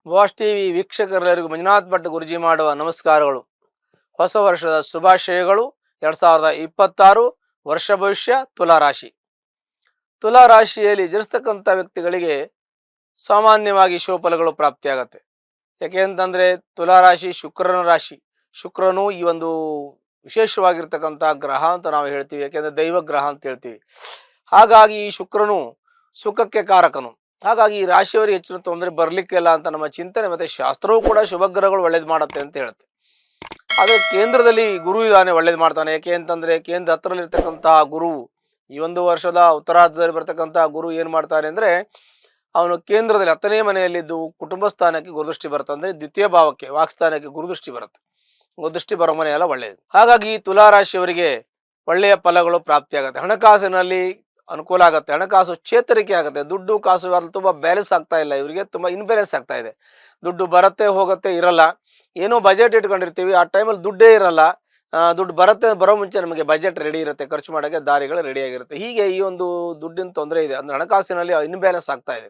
Watch TV ವೀಕ್ಷಕರೆಲ್ಲರಿಗೂ Manjunath Bhat ಗುರುಜಿ ಮಾಡುವ ನಮಸ್ಕಾರಗಳು. ಹೊಸ ವರ್ಷದ ಶುಭಾಶಯಗಳು. 2026 ವರ್ಷ ಭವಿಷ್ಯ ತುಲಾ ರಾಶಿ. ತುಲಾ ರಾಶಿಯಲ್ಲಿ ಜನಿಸ್ತಕ್ಕಂಥ ವ್ಯಕ್ತಿಗಳಿಗೆ ಸಾಮಾನ್ಯವಾಗಿ ಶುಭಫಲಗಳು ಪ್ರಾಪ್ತಿಯಾಗತ್ತೆ. ಯಾಕೆ ಅಂತಂದರೆ ತುಲಾ ರಾಶಿ ಶುಕ್ರನ ರಾಶಿ. ಶುಕ್ರನು ಈ ಒಂದು ವಿಶೇಷವಾಗಿರ್ತಕ್ಕಂಥ ಗ್ರಹ ಅಂತ ನಾವು ಹೇಳ್ತೀವಿ, ಯಾಕೆಂದರೆ ದೈವ ಗ್ರಹ ಅಂತ ಹೇಳ್ತೀವಿ. ಹಾಗಾಗಿ ಈ ಶುಕ್ರನು ಸುಖಕ್ಕೆ ಕಾರಕನು. ಹಾಗಾಗಿ ಈ ರಾಶಿಯವರಿಗೆ ಹೆಚ್ಚಿನ ತೊಂದರೆ ಬರಲಿಕ್ಕಿಲ್ಲ ಅಂತ ನಮ್ಮ ಚಿಂತನೆ, ಮತ್ತು ಶಾಸ್ತ್ರವೂ ಕೂಡ ಶುಭ ಗ್ರಹಗಳು ಒಳ್ಳೇದು ಮಾಡುತ್ತೆ ಅಂತ ಹೇಳುತ್ತೆ. ಆದರೆ ಕೇಂದ್ರದಲ್ಲಿ ಗುರು ಇದ್ದಾನೆ, ಒಳ್ಳೇದು ಮಾಡ್ತಾನೆ. ಯಾಕೆ ಅಂತಂದರೆ ಕೇಂದ್ರ ಹತ್ತಿರಲ್ಲಿರ್ತಕ್ಕಂತಹ ಗುರು ಈ ಒಂದು ವರ್ಷದ ಉತ್ತರಾರ್ಧದಲ್ಲಿ ಬರ್ತಕ್ಕಂತಹ ಗುರು ಏನು ಮಾಡ್ತಾನೆ ಅಂದರೆ, ಅವನು ಕೇಂದ್ರದಲ್ಲಿ 10ನೇ ಮನೆಯಲ್ಲಿದ್ದು ಕುಟುಂಬ ಸ್ಥಾನಕ್ಕೆ ಗುರುದೃಷ್ಟಿ ಬರುತ್ತೆ. ಅಂದರೆ ದ್ವಿತೀಯ ಭಾವಕ್ಕೆ ವಾಕ್ಸ್ಥಾನಕ್ಕೆ ಗುರುದೃಷ್ಟಿ ಬರುತ್ತೆ. ಗುರುದೃಷ್ಟಿ ಬರೋ ಮನೆಯೆಲ್ಲ ಒಳ್ಳೆಯದು. ಹಾಗಾಗಿ ತುಲಾ ರಾಶಿಯವರಿಗೆ ಒಳ್ಳೆಯ ಫಲಗಳು ಪ್ರಾಪ್ತಿಯಾಗುತ್ತೆ. ಹಣಕಾಸಿನಲ್ಲಿ ಅನುಕೂಲ ಆಗುತ್ತೆ. ಹಣಕಾಸು ಚೇತರಿಕೆ ಆಗುತ್ತೆ. ದುಡ್ಡು ಕಾಸು ತುಂಬ ಬ್ಯಾಲೆನ್ಸ್ ಆಗ್ತಾ ಇಲ್ಲ, ಇವರಿಗೆ ತುಂಬ ಇನ್ಬ್ಯಾಲೆನ್ಸ್ ಆಗ್ತಾ ಇದೆ. ದುಡ್ಡು ಬರುತ್ತೆ ಹೋಗುತ್ತೆ ಇರಲ್ಲ. ಏನೋ ಬಜೆಟ್ ಇಟ್ಕೊಂಡಿರ್ತೀವಿ, ಆ ಟೈಮಲ್ಲಿ ದುಡ್ಡೇ ಇರಲ್ಲ. ದುಡ್ಡು ಬರೋ ಮುಂಚೆ ನಮಗೆ ಬಜೆಟ್ ರೆಡಿ ಇರುತ್ತೆ, ಖರ್ಚು ಮಾಡೋಕ್ಕೆ ದಾರಿಗಳು ರೆಡಿಯಾಗಿರುತ್ತೆ. ಹೀಗೆ ಈ ಒಂದು ದುಡ್ಡಿನ ತೊಂದರೆ ಇದೆ. ಅಂದರೆ ಹಣಕಾಸಿನಲ್ಲಿ ಇನ್ಬ್ಯಾಲೆನ್ಸ್ ಆಗ್ತಾ ಇದೆ.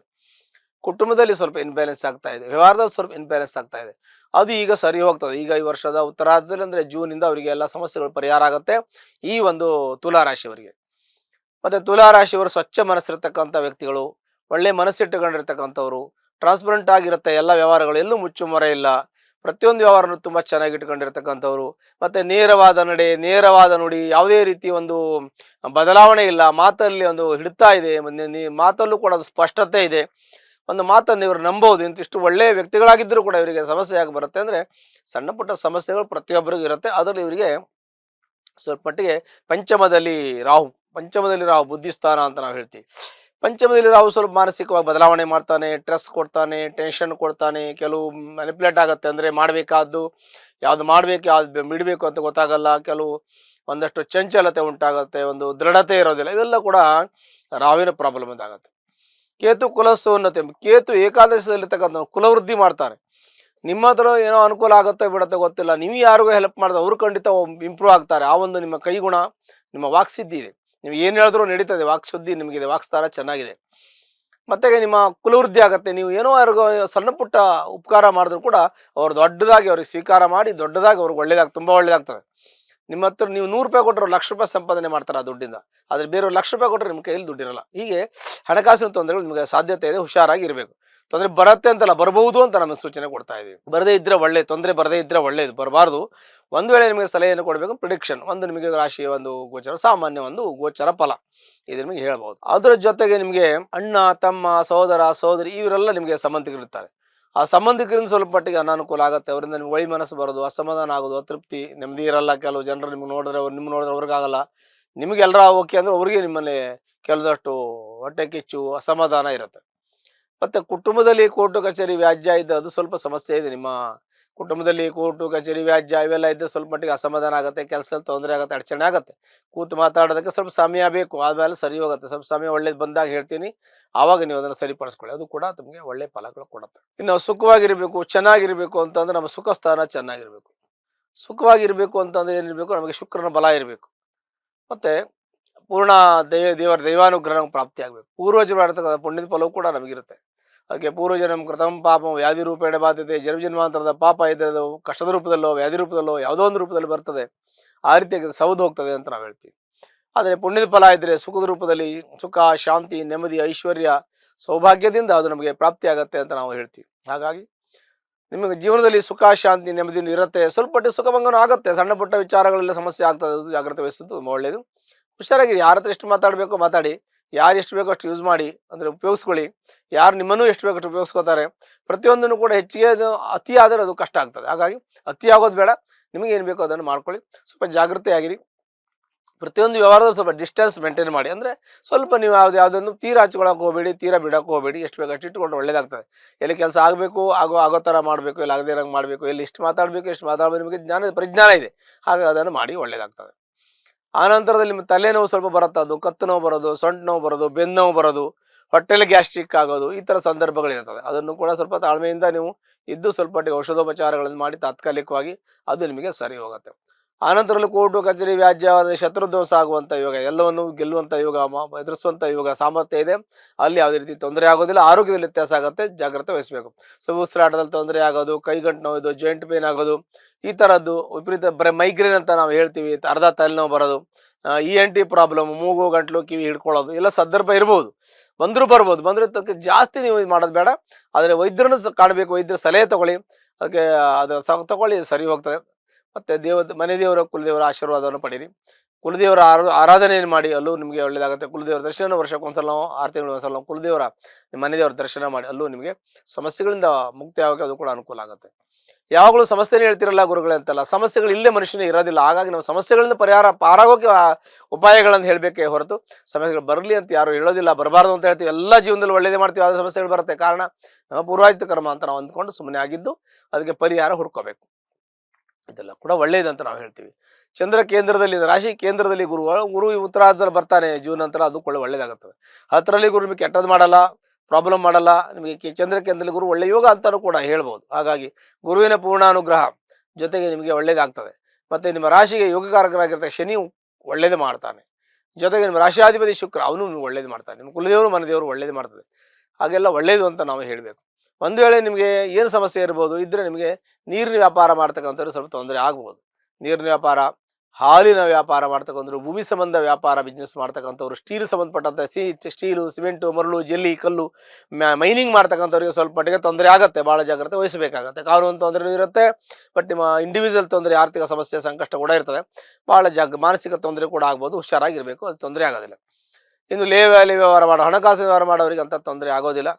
ಕುಟುಂಬದಲ್ಲಿ ಸ್ವಲ್ಪ ಇನ್ಬ್ಯಾಲೆನ್ಸ್ ಆಗ್ತಾ ಇದೆ. ವ್ಯವಹಾರದಲ್ಲಿ ಸ್ವಲ್ಪ ಇನ್ಬ್ಯಾಲೆನ್ಸ್ ಆಗ್ತಾ ಇದೆ. ಅದು ಈಗ ಸರಿ ಹೋಗ್ತದೆ. ಈಗ ಈ ವರ್ಷದ ಉತ್ತರಾರ್ಧದಲ್ಲಿ ಅಂದರೆ ಜೂನಿಂದ ಅವರಿಗೆ ಎಲ್ಲ ಸಮಸ್ಯೆಗಳು ಪರಿಹಾರ ಆಗುತ್ತೆ ಈ ಒಂದು ತುಲಾ ರಾಶಿಯವರಿಗೆ. ಮತ್ತು ತುಲಾ ರಾಶಿಯವರು ಸ್ವಚ್ಛ ಮನಸ್ಸಿರ್ತಕ್ಕಂಥ ವ್ಯಕ್ತಿಗಳು, ಒಳ್ಳೆ ಮನಸ್ಸಿಟ್ಟುಕೊಂಡಿರ್ತಕ್ಕಂಥವ್ರು, ಟ್ರಾನ್ಸ್ಪರೆಂಟ್ ಆಗಿರುತ್ತೆ ಎಲ್ಲ ವ್ಯವಹಾರಗಳು, ಎಲ್ಲೂ ಮುಚ್ಚುಮರೆ ಇಲ್ಲ. ಪ್ರತಿಯೊಂದು ವ್ಯವಹಾರನೂ ತುಂಬ ಚೆನ್ನಾಗಿ ಇಟ್ಕೊಂಡಿರ್ತಕ್ಕಂಥವ್ರು. ಮತ್ತು ನೇರವಾದ ನಡೆ, ನೇರವಾದ ನುಡಿ, ಯಾವುದೇ ರೀತಿ ಒಂದು ಬದಲಾವಣೆ ಇಲ್ಲ. ಮಾತಲ್ಲಿ ಒಂದು ಹಿಡಿತಾ ಇದೆ, ಮಾತಲ್ಲೂ ಕೂಡ ಅದು ಸ್ಪಷ್ಟತೆ ಇದೆ. ಒಂದು ಮಾತನ್ನು ಇವರು ನಂಬೋದು. ಇಂತಿಷ್ಟು ಒಳ್ಳೆಯ ವ್ಯಕ್ತಿಗಳಾಗಿದ್ದರೂ ಕೂಡ ಇವರಿಗೆ ಸಮಸ್ಯೆ ಆಗಿ ಬರುತ್ತೆ. ಅಂದರೆ ಸಣ್ಣ ಪುಟ್ಟ ಸಮಸ್ಯೆಗಳು ಪ್ರತಿಯೊಬ್ಬರಿಗೂ ಇರುತ್ತೆ. ಅದರಲ್ಲಿ ಇವರಿಗೆ ಸ್ವಲ್ಪ ಮಟ್ಟಿಗೆ ಪಂಚಮದಲ್ಲಿ ರಾಹು ಬುದ್ಧಿಸ್ಥಾನ ಅಂತ ನಾವು ಹೇಳ್ತೀವಿ. ಪಂಚಮದಲ್ಲಿ ರಾಹು ಸ್ವಲ್ಪ ಮಾನಸಿಕವಾಗಿ ಬದಲಾವಣೆ ಮಾಡ್ತಾನೆ, ಸ್ಟ್ರೆಸ್ ಕೊಡ್ತಾನೆ, ಟೆನ್ಷನ್ ಕೊಡ್ತಾನೆ. ಕೆಲವು ಮ್ಯಾನಿಪ್ಯುಲೇಟ್ ಆಗುತ್ತೆ. ಅಂದರೆ ಮಾಡಬೇಕಾದ್ದು ಯಾವುದು ಮಾಡಬೇಕು ಯಾವ್ದು ಬಿಡಬೇಕು ಅಂತ ಗೊತ್ತಾಗಲ್ಲ. ಕೆಲವು ಒಂದಷ್ಟು ಚಂಚಲತೆ ಉಂಟಾಗುತ್ತೆ, ಒಂದು ದೃಢತೆ ಇರೋದಿಲ್ಲ. ಇವೆಲ್ಲ ಕೂಡ ರಾಹುವಿನ ಪ್ರಾಬ್ಲಮ್ ಇದಾಗುತ್ತೆ. ಕೇತು ಕುಲಸೋನ್ನತೆ, ಕೇತು ಏಕಾದಶದಲ್ಲಿರ್ತಕ್ಕಂಥ ಕುಲವೃದ್ಧಿ ಮಾಡ್ತಾನೆ. ನಿಮ್ಮ ಹತ್ರ ಏನೋ ಅನುಕೂಲ ಆಗುತ್ತೋ ಬಿಡುತ್ತೋ ಗೊತ್ತಿಲ್ಲ, ನೀವು ಯಾರಿಗೂ ಹೆಲ್ಪ್ ಮಾಡಿದ್ರೆ ಅವರು ಖಂಡಿತ ಇಂಪ್ರೂವ್ ಆಗ್ತಾರೆ. ಆ ಒಂದು ನಿಮ್ಮ ಕೈಗುಣ, ನಿಮ್ಮ ವಾಕ್ಸಿದ್ಧಿ ಇದೆ. ನೀವು ಏನು ಹೇಳಿದ್ರೂ ನಡೀತದೆ. ವಾಕ್ಶುದ್ಧಿ ನಿಮಗಿದೆ, ವಾಕ್ಸ್ಥಾನ ಚೆನ್ನಾಗಿದೆ. ಮತ್ತೆ ನಿಮ್ಮ ಕುಲವೃದ್ಧಿ ಆಗುತ್ತೆ. ನೀವು ಏನೋ ಯಾರಿಗೂ ಸಣ್ಣ ಪುಟ್ಟ ಉಪಕಾರ ಮಾಡಿದ್ರು ಕೂಡ ಅವ್ರು ದೊಡ್ಡದಾಗಿ ಅವ್ರಿಗೆ ಸ್ವೀಕಾರ ಮಾಡಿ ದೊಡ್ಡದಾಗಿ ಅವ್ರಿಗೆ ತುಂಬ ಒಳ್ಳೇದಾಗ್ತದೆ. ನಿಮ್ಮ ಹತ್ರ ನೀವು 100 ರೂಪಾಯಿ ಕೊಟ್ಟರು ₹1,00,000 ಸಂಪಾದನೆ ಮಾಡ್ತಾರೆ ಆ ದುಡ್ಡಿಂದ. ಆದರೆ ಬೇರೆಯವ್ರು ₹1,00,000 ಕೊಟ್ಟರೆ ನಿಮ್ಮ ಕೈಯಲ್ಲಿ ದುಡ್ಡಿರಲ್ಲ. ಹೀಗೆ ಹಣಕಾಸಿನ ತೊಂದರೆಗಳು ನಿಮಗೆ ಸಾಧ್ಯತೆ ಇದೆ, ಹುಷಾರಾಗಿ ಇರಬೇಕು. ತೊಂದರೆ ಬರುತ್ತೆ ಅಂತಲ್ಲ, ಬರಬಹುದು ಅಂತ ನಮಗೆ ಸೂಚನೆ ಕೊಡ್ತಾ ಇದ್ದೀವಿ. ಬರದೇ ಇದ್ದರೆ ಒಳ್ಳೆ, ತೊಂದರೆ ಬರದೇ ಇದ್ದರೆ ಒಳ್ಳೆಯದು, ಬರಬಾರ್ದು. ಒಂದು ವೇಳೆ ನಿಮಗೆ ಸಲಹೆಯನ್ನು ಕೊಡಬೇಕು, ಪ್ರಿಡಿಕ್ಷನ್ ಒಂದು ನಿಮಗೆ ರಾಶಿಯ ಒಂದು ಗೋಚರ, ಸಾಮಾನ್ಯ ಒಂದು ಗೋಚರ ಫಲ ಇದು ನಿಮಗೆ ಹೇಳ್ಬೋದು. ಅದರ ಜೊತೆಗೆ ನಿಮಗೆ ಅಣ್ಣ ತಮ್ಮ ಸಹೋದರ ಸಹೋದರಿ ಇವರೆಲ್ಲ ನಿಮಗೆ ಸಂಬಂಧಿಕರಿರ್ತಾರೆ. ಆ ಸಂಬಂಧಿಕರಿಂದ ಸ್ವಲ್ಪ ಮಟ್ಟಿಗೆ ಅನಾನುಕೂಲ ಆಗುತ್ತೆ. ಅವರಿಂದ ನಿಮ್ಗೆ ಒಳ್ಳೆ ಮನಸ್ಸು ಬರೋದು, ಅಸಮಾಧಾನ ಆಗೋದು, ಅತೃಪ್ತಿ, ನೆಮ್ಮದಿ ಇರಲ್ಲ. ಕೆಲವು ಜನರು ನಿಮ್ಗೆ ನೋಡಿದ್ರೆ ಅವ್ರಿಗಾಗಲ್ಲ. ನಿಮಗೆಲ್ಲರ ಓಕೆ ಅಂದರೆ ಅವ್ರಿಗೆ ನಿಮ್ಮಲ್ಲಿ ಕೆಲದಷ್ಟು ಹೊಟ್ಟೆ ಕಿಚ್ಚು, ಅಸಮಾಧಾನ ಇರುತ್ತೆ. ಮತ್ತು ಕುಟುಂಬದಲ್ಲಿ ಕೋರ್ಟು ಕಚೇರಿ ವ್ಯಾಜ್ಯ ಇದ್ದ ಅದು ಸ್ವಲ್ಪ ಸಮಸ್ಯೆ ಇದೆ. ನಿಮ್ಮ ಕುಟುಂಬದಲ್ಲಿ ಕೋರ್ಟು ಕಚೇರಿ ವ್ಯಾಜ್ಯ ಇವೆಲ್ಲ ಇದ್ದರೆ ಸ್ವಲ್ಪ ಮಟ್ಟಿಗೆ ಅಸಮಾಧಾನ ಆಗುತ್ತೆ, ಕೆಲಸದಲ್ಲಿ ತೊಂದರೆ ಆಗುತ್ತೆ, ಅಡಚಣೆ ಆಗುತ್ತೆ. ಕೂತು ಮಾತಾಡೋದಕ್ಕೆ ಸ್ವಲ್ಪ ಸಮಯ ಬೇಕು, ಆದಮೇಲೆ ಸರಿ ಹೋಗುತ್ತೆ. ಸ್ವಲ್ಪ ಸಮಯ ಒಳ್ಳೇದು ಬಂದಾಗ ಹೇಳ್ತೀನಿ, ಆವಾಗ ನೀವು ಅದನ್ನು ಸರಿಪಡಿಸ್ಕೊಳ್ಳಿ. ಅದು ಕೂಡ ನಿಮಗೆ ಒಳ್ಳೆಯ ಫಲಗಳು ಕೊಡುತ್ತೆ. ಇನ್ನು ಸುಖವಾಗಿರಬೇಕು, ಚೆನ್ನಾಗಿರಬೇಕು ಅಂತಂದರೆ ನಮ್ಮ ಸುಖ ಸ್ಥಾನ ಚೆನ್ನಾಗಿರಬೇಕು. ಸುಖವಾಗಿರಬೇಕು ಅಂತಂದರೆ ಏನಿರಬೇಕು, ನಮಗೆ ಶುಕ್ರನ ಬಲ ಇರಬೇಕು. ಮತ್ತು ಪೂರ್ಣ ದೈವಾನುಗ್ರಹ ಪ್ರಾಪ್ತಿ ಆಗಬೇಕು. ಪೂರ್ವಜರು ಮಾಡ್ತಕ್ಕಂಥ ಪುಣ್ಯದ ಫಲವು ಕೂಡ ನಮಗಿರುತ್ತೆ. ಅದಕ್ಕೆ ಪೂರ್ವಜನ್ಮ ಕೃತಂ ಪಾಪಂ ವ್ಯಾಧಿ ರೂಪೇಣ ಬಾಧ್ಯತೆ, ಜನ್ಮಜನ್ಮಾಂತರದ ಪಾಪ ಇದ್ದದ್ದು ಕಷ್ಟದ ರೂಪದಲ್ಲೋ ವ್ಯಾಧಿ ರೂಪದಲ್ಲೋ ಯಾವುದೋ ಒಂದು ರೂಪದಲ್ಲಿ ಬರ್ತದೆ. ಆ ರೀತಿಯಾಗಿ ಸೌದು ಹೋಗ್ತದೆ ಅಂತ ನಾವು ಹೇಳ್ತೀವಿ. ಆದರೆ ಪುಣ್ಯದ ಫಲ ಇದ್ದರೆ ಸುಖದ ರೂಪದಲ್ಲಿ ಸುಖ, ಶಾಂತಿ, ನೆಮ್ಮದಿ, ಐಶ್ವರ್ಯ, ಸೌಭಾಗ್ಯದಿಂದ ಅದು ನಮಗೆ ಪ್ರಾಪ್ತಿ ಆಗುತ್ತೆ ಅಂತ ನಾವು ಹೇಳ್ತೀವಿ. ಹಾಗಾಗಿ ನಿಮಗೆ ಜೀವನದಲ್ಲಿ ಸುಖ, ಶಾಂತಿ, ನೆಮ್ಮದಿ ಇರುತ್ತೆ. ಸ್ವಲ್ಪ ಸುಖಭಂಗನೂ ಆಗುತ್ತೆ. ಸಣ್ಣ ಪುಟ್ಟ ವಿಚಾರಗಳೆಲ್ಲ ಸಮಸ್ಯೆ ಆಗ್ತದೆ. ಅದು ಜಾಗ್ರತೆ ವಹಿಸೋದು ತುಂಬ ಒಳ್ಳೆಯದು. ಹುಷಾರಾಗಿರಿ. ಯಾರ ಹತ್ರ ಎಷ್ಟು ಮಾತಾಡಬೇಕೋ ಮಾತಾಡಿ, ಯಾರು ಎಷ್ಟು ಬೇಕೋ ಅಷ್ಟು ಯೂಸ್ ಮಾಡಿ, ಅಂದರೆ ಉಪಯೋಗಿಸ್ಕೊಳ್ಳಿ. ಯಾರು ನಿಮ್ಮನ್ನು ಎಷ್ಟು ಬೇಕಷ್ಟು ಉಪಯೋಗಿಸ್ಕೋತಾರೆ. ಪ್ರತಿಯೊಂದನ್ನು ಕೂಡ ಹೆಚ್ಚಿಗೆ ಅದು ಅತಿ ಆದರೆ ಅದು ಕಷ್ಟ ಆಗ್ತದೆ. ಹಾಗಾಗಿ ಅತಿ ಆಗೋದು ಬೇಡ. ನಿಮಗೆ ಏನು ಬೇಕೋ ಅದನ್ನು ಮಾಡ್ಕೊಳ್ಳಿ. ಸ್ವಲ್ಪ ಜಾಗೃತೆಯಾಗಿರಿ. ಪ್ರತಿಯೊಂದು ವ್ಯವಹಾರದಲ್ಲೂ ಸ್ವಲ್ಪ ಡಿಸ್ಟೆನ್ಸ್ ಮೇಂಟೈನ್ ಮಾಡಿ. ಅಂದರೆ ಸ್ವಲ್ಪ ನೀವು ಯಾವುದನ್ನು ತೀರಾ ಹಚ್ಕೊಳ್ಳೋಕೆ ಹೋಗಬೇಡಿ, ತೀರಾ ಬಿಡೋಕೆ ಹೋಗಬೇಡಿ. ಎಷ್ಟು ಬೇಕಷ್ಟು ಇಟ್ಟುಕೊಂಡ್ರೆ ಒಳ್ಳೆಯದಾಗ್ತದೆ. ಎಲ್ಲಿ ಕೆಲಸ ಆಗಬೇಕು ಆಗೋ ಥರ ಮಾಡಬೇಕು, ಎಲ್ಲ ಆಗದೇ ಇರೋಂಗೆ ಮಾಡಬೇಕು. ಎಲ್ಲಿ ಎಷ್ಟು ಮಾತಾಡಬೇಕು ಎಷ್ಟು ಮಾತಾಡಬೇಕು ನಿಮಗೆ ಪರಿಜ್ಞಾನ ಇದೆ. ಹಾಗಾಗಿ ಅದನ್ನು ಮಾಡಿ ಒಳ್ಳೆಯದಾಗ್ತದೆ. ಆನಂತರದಲ್ಲಿ ನಿಮ್ಮ ತಲೆನೋವು ಸ್ವಲ್ಪ ಬರುತ್ತೆ, ಅದು ಕತ್ತು ನೋವು ಬರೋದು, ಸೊಂಟು ನೋವು ಬರೋದು, ಬೆನ್ನು ನೋವು ಬರೋದು, ಹೊಟ್ಟೆಲಿ ಗ್ಯಾಸ್ಟ್ರಿಕ್ ಆಗೋದು, ಈ ಥರ ಸಂದರ್ಭಗಳಿರ್ತದೆ. ಅದನ್ನು ಕೂಡ ಸ್ವಲ್ಪ ತಾಳ್ಮೆಯಿಂದ ನೀವು ಇದ್ದು ಸ್ವಲ್ಪ ಔಷಧೋಪಚಾರಗಳನ್ನು ಮಾಡಿ ತಾತ್ಕಾಲಿಕವಾಗಿ ಅದು ನಿಮಗೆ ಸರಿ ಹೋಗುತ್ತೆ. ಆನಂತರದಲ್ಲಿ ಕೋರ್ಟು ಕಚೇರಿ ವ್ಯಾಜ್ಯವಾದ ಶತ್ರುಧ್ವಂಸ ಆಗುವಂಥ ಯೋಗ, ಎಲ್ಲವನ್ನು ಗೆಲ್ಲುವಂಥ ಯೋಗ, ಎದುರಿಸುವಂಥ ಯೋಗ ಸಾಮರ್ಥ್ಯ ಇದೆ. ಅಲ್ಲಿ ಯಾವುದೇ ರೀತಿ ತೊಂದರೆ ಆಗೋದಿಲ್ಲ. ಆರೋಗ್ಯದಲ್ಲಿ ವ್ಯತ್ಯಾಸ ಆಗುತ್ತೆ, ಜಾಗ್ರತೆ ವಹಿಸಬೇಕು. ಸೊ ಉಸಿರಾಟದಲ್ಲಿ ತೊಂದರೆ ಆಗೋದು, ಕೈಗಂಟು ನೋವು, ಜಾಯಿಂಟ್ ಪೇನ್ ಆಗೋದು, ಈ ಥರದ್ದು ವಿಪರೀತ ಮೈಗ್ರೇನ್ ಅಂತ ನಾವು ಹೇಳ್ತೀವಿ, ಅರ್ಧ ತಲೆನೋವು ಬರೋದು, ENT ಪ್ರಾಬ್ಲಮ್, ಮೂಗು ಗಂಟ್ಲು ಕಿವಿ ಹಿಡ್ಕೊಳ್ಳೋದು ಎಲ್ಲ ಸಂದರ್ಭ ಇರ್ಬೋದು, ಬರ್ಬೋದು. ಬಂದಿರೋದಕ್ಕೆ ಜಾಸ್ತಿ ನೀವು ಇದು ಮಾಡೋದು ಬೇಡ. ಆದರೆ ವೈದ್ಯರನ್ನು ಕಾಣಬೇಕು, ವೈದ್ಯರ ಸಲಹೆ ತಗೊಳ್ಳಿ, ಅದಕ್ಕೆ ಅದು ತಗೊಳ್ಳಿ, ಸರಿ ಹೋಗ್ತದೆ. ಮತ್ತು ಮನೆ ದೇವರ ಕುಲದೇವರ ಆಶೀರ್ವಾದವನ್ನು ಪಡೀರಿ. ಕುಲದೇವರ ಆರಾಧನೆಯನ್ನು ಮಾಡಿ, ಅಲ್ಲೂ ನಿಮಗೆ ಒಳ್ಳೆಯದಾಗುತ್ತೆ. ಕುಲದೇವರ ದರ್ಶನ ವರ್ಷಕ್ಕೊಂದ್ಸಲ ನಾವು 6 ತಿಂಗಳು ಒಂದ್ಸಲ ನಾವು ಕುಲದೇವರ ನಿಮ್ಮ ಮನೆ ದೇವರ ದರ್ಶನ ಮಾಡಿ, ಅಲ್ಲೂ ನಿಮಗೆ ಸಮಸ್ಯೆಗಳಿಂದ ಮುಕ್ತಿ ಆಗೋಕ್ಕೆ ಅದು ಕೂಡ ಅನುಕೂಲ ಆಗುತ್ತೆ. ಯಾವಾಗಲೂ ಸಮಸ್ಯೆನೇ ಹೇಳ್ತಿರಲ್ಲ ಗುರುಗಳೇ ಅಂತಲ್ಲ, ಸಮಸ್ಯೆಗಳು ಇಲ್ಲೇ ಮನುಷ್ಯನೇ ಇರೋದಿಲ್ಲ. ಹಾಗಾಗಿ ನಾವು ಸಮಸ್ಯೆಗಳಿಂದ ಪಾರಾಗೋಕೆ ಉಪಾಯಗಳನ್ನು ಹೇಳಬೇಕೇ ಹೊರತು ಸಮಸ್ಯೆಗಳು ಬರಲಿ ಅಂತ ಯಾರು ಹೇಳೋದಿಲ್ಲ. ಬರಬಾರ್ದು ಅಂತ ಹೇಳ್ತೀವಿ, ಎಲ್ಲ ಜೀವನದಲ್ಲಿ ಒಳ್ಳೇದೇ ಮಾಡ್ತೀವಿ, ಆದ್ರೆ ಸಮಸ್ಯೆಗಳು ಬರುತ್ತೆ. ಕಾರಣ ನಮ್ಮ ಪೂರ್ವಾಜಿತ ಕರ್ಮ ಅಂತ ನಾವು ಅಂದ್ಕೊಂಡು ಸುಮ್ಮನೆ ಆಗಿದ್ದು, ಅದಕ್ಕೆ ಪರಿಹಾರ ಹುಡ್ಕೋಬೇಕು. ಇದೆಲ್ಲ ಕೂಡ ಒಳ್ಳೇದಂತ ನಾವು ಹೇಳ್ತೀವಿ. ಚಂದ್ರ ಕೇಂದ್ರದಲ್ಲಿ, ರಾಶಿ ಕೇಂದ್ರದಲ್ಲಿ ಗುರು ಉತ್ತರಾರ್ಧದಲ್ಲಿ ಬರ್ತಾನೆ ಜೂನ್ ನಂತರ, ಅದು ಕೂಡ ಒಳ್ಳೇದಾಗುತ್ತದೆ. 10ರಲ್ಲಿ ಗುರು ನಿಮಗೆ ಕೆಟ್ಟದ್ದು ಮಾಡಲ್ಲ, ಪ್ರಾಬ್ಲಮ್ ಮಾಡಲ್ಲ. ನಿಮಗೆ ಚಂದ್ರ ಕೇಂದ್ರದಲ್ಲಿ ಗುರು ಒಳ್ಳೆ ಯೋಗ ಅಂತಲೂ ಕೂಡ ಹೇಳ್ಬೋದು. ಹಾಗಾಗಿ ಗುರುವಿನ ಪೂರ್ಣ ಅನುಗ್ರಹ ಜೊತೆಗೆ ನಿಮಗೆ ಒಳ್ಳೇದಾಗ್ತದೆ. ಮತ್ತು ನಿಮ್ಮ ರಾಶಿಗೆ ಯೋಗಕಾರಕರಾಗಿರ್ತಕ್ಕ ಶನಿ ಒಳ್ಳೇದು ಮಾಡ್ತಾನೆ, ಜೊತೆಗೆ ನಿಮ್ಮ ರಾಶಿಯಾಧಿಪತಿ ಶುಕ್ರ ಅವನು ನಿಮ್ಗೆ ಒಳ್ಳೇದು ಮಾಡ್ತಾನೆ, ನಿಮ್ಮ ಕುಲದೇವರು ಮನೆ ದೇವರು ಒಳ್ಳೇದು ಮಾಡ್ತದೆ. ಹಾಗೆಲ್ಲ ಒಳ್ಳೇದು ಅಂತ ನಾವು ಹೇಳಬೇಕು. ಒಂದು ವೇಳೆ ನಿಮಗೆ ಏನು ಸಮಸ್ಯೆ ಇರ್ಬೋದು ಇದ್ದರೆ, ನಿಮಗೆ ನೀರಿನ ವ್ಯಾಪಾರ ಮಾಡ್ತಕ್ಕಂಥವ್ರು ಸ್ವಲ್ಪ ತೊಂದರೆ ಆಗ್ಬೋದು. ನೀರಿನ ವ್ಯಾಪಾರ, ಹಾಲಿನ ವ್ಯಾಪಾರ ಮಾಡ್ತಕ್ಕಂಥವ್ರು, ಭೂಮಿ ಸಂಬಂಧ ವ್ಯಾಪಾರ ಬಿಸ್ನೆಸ್ ಮಾಡ್ತಕ್ಕಂಥವ್ರು, ಸ್ಟೀಲ್ ಸಂಬಂಧಪಟ್ಟಂಥ ಸ್ಟೀಲು, ಸಿಮೆಂಟು, ಮರಳು, ಜಲ್ಲಿ, ಕಲ್ಲು, ಮೈನಿಂಗ್ ಮಾಡ್ತಕ್ಕಂಥವ್ರಿಗೆ ಸ್ವಲ್ಪ ಮಟ್ಟಿಗೆ ತೊಂದರೆ ಆಗುತ್ತೆ. ಭಾಳ ಜಾಗ್ರತೆ ವಹಿಸಬೇಕಾಗತ್ತೆ. ಕಾನೂನು ತೊಂದರೆ ಇರುತ್ತೆ, ಬಟ್ ನಿಮ್ಮ ಇಂಡಿವಿಜುವಲ್ ತೊಂದರೆ, ಆರ್ಥಿಕ ಸಮಸ್ಯೆ, ಸಂಕಷ್ಟ ಕೂಡ ಇರ್ತದೆ. ಭಾಳ ಮಾನಸಿಕ ತೊಂದರೆ ಕೂಡ ಆಗ್ಬೋದು. ಹುಷಾರಾಗಿರಬೇಕು, ಅದು ತೊಂದರೆ ಆಗೋದಿಲ್ಲ. ಇನ್ನು ಲೇವಾಲಿ ವ್ಯವಹಾರ ಮಾಡೋ, ಹಣಕಾಸು ವ್ಯವಹಾರ ಮಾಡೋರಿಗೆ ಅಂಥ ತೊಂದರೆ ಆಗೋದಿಲ್ಲ,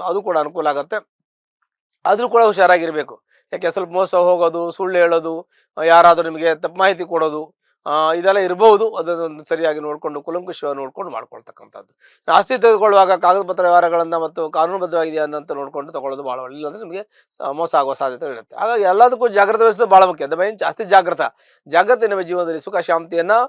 ಅದು ಕೂಡ ಅನುಕೂಲ ಆಗುತ್ತೆ. ಆದರೂ ಕೂಡ ಹುಷಾರಾಗಿರಬೇಕು. ಯಾಕೆ ಸ್ವಲ್ಪ ಮೋಸ ಹೋಗೋದು, ಸುಳ್ಳು ಹೇಳೋದು, ಯಾರಾದರೂ ನಿಮಗೆ ತಪ್ಪು ಮಾಹಿತಿ ಕೊಡೋದು, ಇದೆಲ್ಲ ಇರ್ಬೋದು. ಅದನ್ನು ಸರಿಯಾಗಿ ನೋಡಿಕೊಂಡು ಕುಲಂಕುಷವಾಗಿ ನೋಡ್ಕೊಂಡು ಮಾಡ್ಕೊಳ್ತಕ್ಕಂಥದ್ದು. ಆಸ್ತಿ ತೆಗೆದುಕೊಳ್ಳುವಾಗ ಕಾಗದ ಪತ್ರ ವ್ಯವಹಾರಗಳನ್ನು ಮತ್ತು ಕಾನೂನುಬದ್ಧವಾಗಿದೆಯಾ ಅಂತ ನೋಡಿಕೊಂಡು ತೊಗೊಳ್ಳೋದು ಭಾಳ ಒಳ್ಳೆಯದು. ಅಂದರೆ ನಿಮಗೆ ಮೋಸ ಆಗುವ ಸಾಧ್ಯತೆ ಇರುತ್ತೆ. ಹಾಗಾಗಿ ಎಲ್ಲದಕ್ಕೂ ಜಾಗ್ರತೆ ವಹಿಸೋದು ಭಾಳ ಮುಖ್ಯ. ಅದು ಮೇನ್ ಜಾಸ್ತಿ ಜಾಗ್ರತೆ ನಿಮ್ಮ ಜೀವನದಲ್ಲಿ ಸುಖ ಶಾಂತಿಯನ್ನು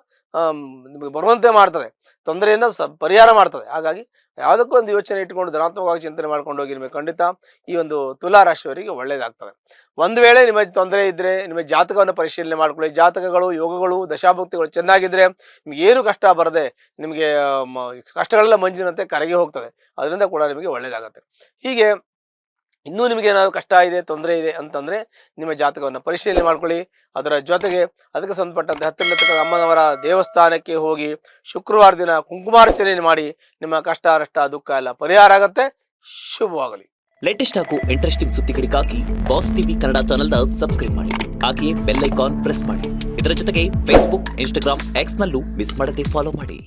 ನಿಮಗೆ ಬರುವಂತೆ ಮಾಡ್ತದೆ, ತೊಂದರೆಯನ್ನು ಪರಿಹಾರ ಮಾಡ್ತದೆ. ಹಾಗಾಗಿ ಯಾವುದಕ್ಕೂ ಒಂದು ಯೋಚನೆ ಇಟ್ಕೊಂಡು ಧನಾತ್ಮಕವಾಗಿ ಚಿಂತನೆ ಮಾಡ್ಕೊಂಡು ಹೋಗಿ ನಿಮಗೆ ಖಂಡಿತ ಈ ಒಂದು ತುಲಾ ರಾಶಿಯವರಿಗೆ ಒಳ್ಳೆಯದಾಗ್ತದೆ. ಒಂದು ವೇಳೆ ನಿಮಗೆ ತೊಂದರೆ ಇದ್ದರೆ ನಿಮ್ಮ ಜಾತಕವನ್ನು ಪರಿಶೀಲನೆ ಮಾಡ್ಕೊಳ್ಳಿ. ಜಾತಕಗಳು, ಯೋಗಗಳು, ದಶಾಭುಕ್ತಿಗಳು ಚೆನ್ನಾಗಿದ್ದರೆ ನಿಮಗೆ ಏನು ಕಷ್ಟ ಬರದೆ ನಿಮಗೆ ಕಷ್ಟಗಳೆಲ್ಲ ಮಂಜಿನಂತೆ ಕರಗಿ ಹೋಗ್ತದೆ. ಅದರಿಂದ ಕೂಡ ನಿಮಗೆ ಒಳ್ಳೆಯದಾಗುತ್ತೆ. ಹೀಗೆ ಇನ್ನೂ ನಿಮಗೆ ಏನಾದರೂ ಕಷ್ಟ ಇದೆ, ತೊಂದರೆ ಇದೆ ಅಂತಂದರೆ ನಿಮ್ಮ ಜಾತಕವನ್ನು ಪರಿಶೀಲನೆ ಮಾಡ್ಕೊಳ್ಳಿ. ಅದರ ಜೊತೆಗೆ ಅದಕ್ಕೆ ಸಂಬಂಧಪಟ್ಟಂತೆ ಹತ್ತಿರ ಅಮ್ಮನವರ ದೇವಸ್ಥಾನಕ್ಕೆ ಹೋಗಿ ಶುಕ್ರವಾರ ದಿನ ಕುಂಕುಮಾರ್ಚನೆಯನ್ನು ಮಾಡಿ ನಿಮ್ಮ ಕಷ್ಟ, ನಷ್ಟ, ದುಃಖ ಎಲ್ಲ ಪರಿಹಾರ ಆಗುತ್ತೆ. ಶುಭವಾಗಲಿ. ಲೇಟೆಸ್ಟ್ ಹಾಗೂ ಇಂಟ್ರೆಸ್ಟಿಂಗ್ ಸುದ್ದಿಗಳಿಗಾಗಿ ಬಾಸ್ ಟಿವಿ ಕನ್ನಡ ಚಾನೆಲ್ನ ಸಬ್ಸ್ಕ್ರೈಬ್ ಮಾಡಿ. ಹಾಗೆಯೇ ಬೆಲ್ ಐಕಾನ್ ಪ್ರೆಸ್ ಮಾಡಿ. ಇದರ ಜೊತೆಗೆ ಫೇಸ್ಬುಕ್, ಇನ್ಸ್ಟಾಗ್ರಾಮ್, ಎಕ್ಸ್ನಲ್ಲೂ ಮಿಸ್ ಮಾಡದೆ ಫಾಲೋ ಮಾಡಿ.